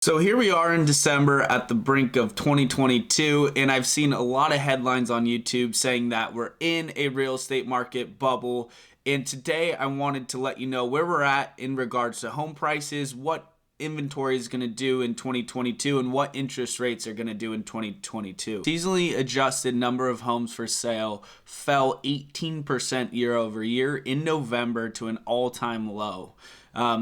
So here we are in December at the brink of 2022, and I've seen a lot of headlines on YouTube saying that we're in a real estate market bubble. And today I wanted to let you know where we're at in regards to home prices, what inventory is going to do in 2022, and what interest rates are going to do in 2022. Seasonally adjusted number of homes for sale fell 18% year over year in November to an all-time low.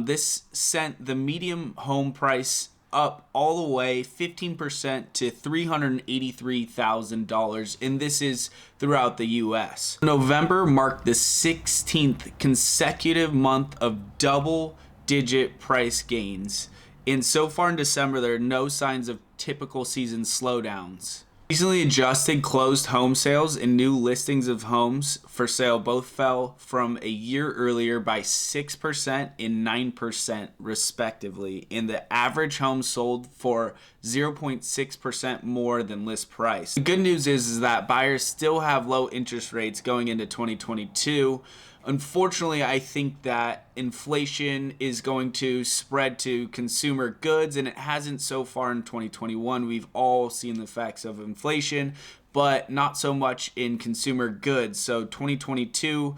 This sent the median home price up all the way 15% to $383,000, and this is throughout the US. November marked the 16th consecutive month of double-digit price gains, and so far in December there are no signs of typical season slowdowns. Seasonally adjusted closed home sales and new listings of homes for sale both fell from a year earlier by 6% and 9% respectively, and the average home sold for 0.6% more than list price. The good news is that buyers still have low interest rates going into 2022. Unfortunately, I think that inflation is going to spread to consumer goods, and it hasn't so far in 2021. We've all seen the effects of inflation, but not so much in consumer goods. So 2022,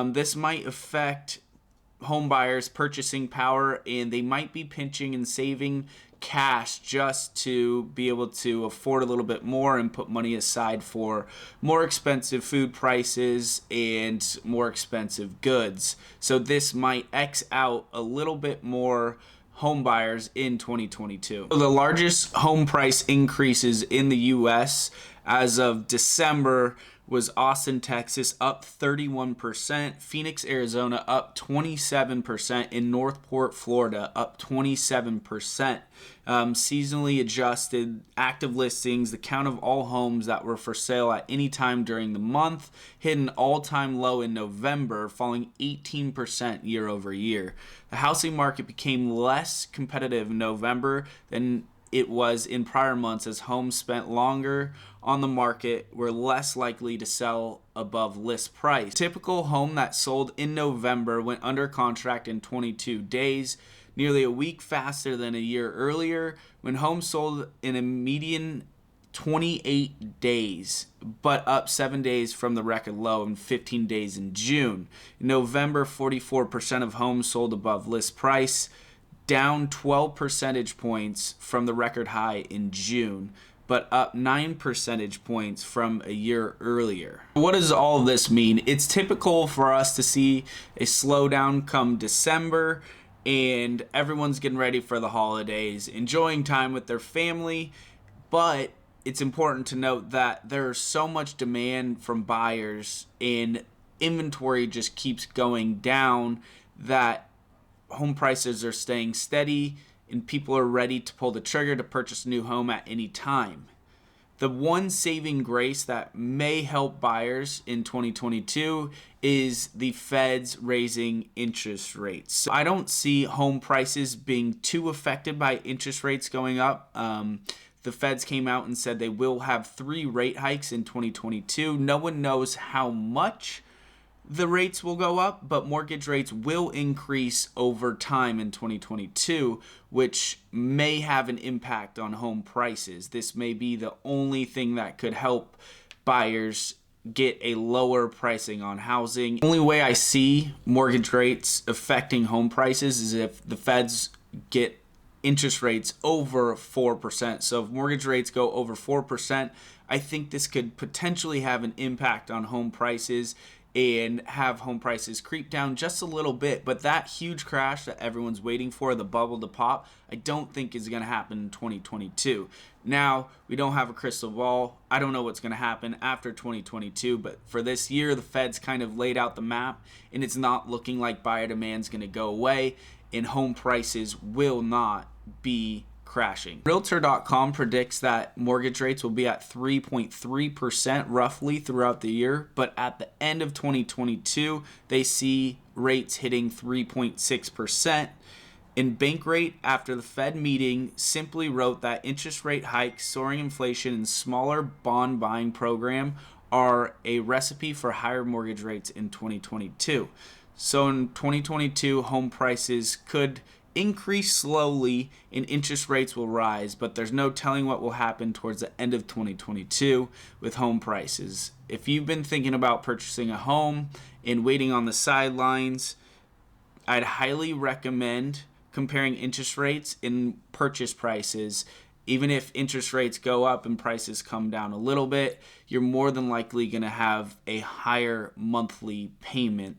this might affect home buyers' purchasing power, and they might be pinching and saving cash just to be able to afford a little bit more and put money aside for more expensive food prices and more expensive goods. So this might X out a little bit more home buyers in 2022. So the largest home price increases in the US as of December was Austin, Texas, up 31%, Phoenix, Arizona, up 27%, and Northport, Florida, up 27%. Seasonally adjusted active listings, the count of all homes that were for sale at any time during the month, hit an all-time low in November, falling 18% year over year. The housing market became less competitive in November than it was in prior months, as homes spent longer on the market were less likely to sell above list price. Typical home that sold in November went under contract in 22 days, nearly a week faster than a year earlier, when homes sold in a median 28 days, but up 7 days from the record low and 15 days in June. In November, 44% of homes sold above list price, down 12 percentage points from the record high in June, but up 9 percentage points from a year earlier. What does all of this mean? It's typical for us to see a slowdown come December, and everyone's getting ready for the holidays, enjoying time with their family, but it's important to note that there's so much demand from buyers and inventory just keeps going down that home prices are staying steady and people are ready to pull the trigger to purchase a new home at any time. The one saving grace that may help buyers in 2022 is the Fed's raising interest rates. So I don't see home prices being too affected by interest rates going up. The Feds came out and said they will have 3 rate hikes in 2022. No one knows how much the rates will go up, but mortgage rates will increase over time in 2022, which may have an impact on home prices. This may be the only thing that could help buyers get a lower pricing on housing. The only way I see mortgage rates affecting home prices is if the Feds get interest rates over 4%. So if mortgage rates go over 4%, I think this could potentially have an impact on home prices and have home prices creep down just a little bit. But that huge crash that everyone's waiting for, the bubble to pop, I don't think is going to happen in 2022. Now, we don't have a crystal ball. I don't know what's going to happen after 2022, but for this year, the Fed's kind of laid out the map, and it's not looking like buyer demand's going to go away, and home prices will not be crashing. Realtor.com predicts that mortgage rates will be at 3.3% roughly throughout the year, but at the end of 2022, they see rates hitting 3.6%. And Bankrate, after the Fed meeting, simply wrote that interest rate hikes, soaring inflation, and smaller bond buying program are a recipe for higher mortgage rates in 2022. So in 2022, home prices could increase slowly and interest rates will rise, but there's no telling what will happen towards the end of 2022 with home prices. If you've been thinking about purchasing a home and waiting on the sidelines, I'd highly recommend comparing interest rates and purchase prices. Even if interest rates go up and prices come down a little bit, you're more than likely going to have a higher monthly payment.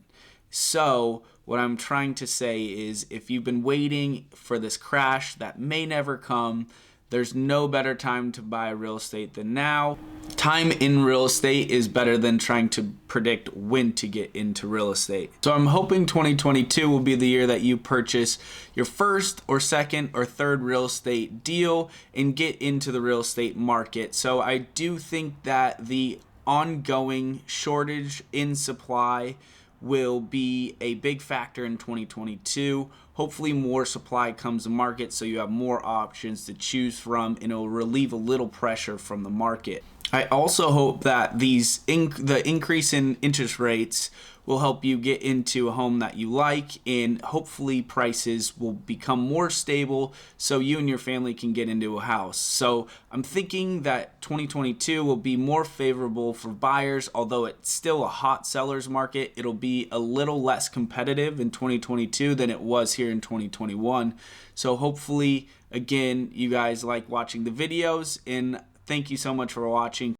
So what I'm trying to say is, if you've been waiting for this crash that may never come, there's no better time to buy real estate than now. Time in real estate is better than trying to predict when to get into real estate. So I'm hoping 2022 will be the year that you purchase your first or second or third real estate deal and get into the real estate market. So I do think that the ongoing shortage in supply will be a big factor in 2022. Hopefully more supply comes to market so you have more options to choose from, and it will relieve a little pressure from the market. I also hope that the increase in interest rates will help you get into a home that you like, and hopefully prices will become more stable so you and your family can get into a house. So I'm thinking that 2022 will be more favorable for buyers. Although it's still a hot seller's market, it'll be a little less competitive in 2022 than it was here in 2021. So hopefully, again, you guys like watching the videos, and thank you so much for watching.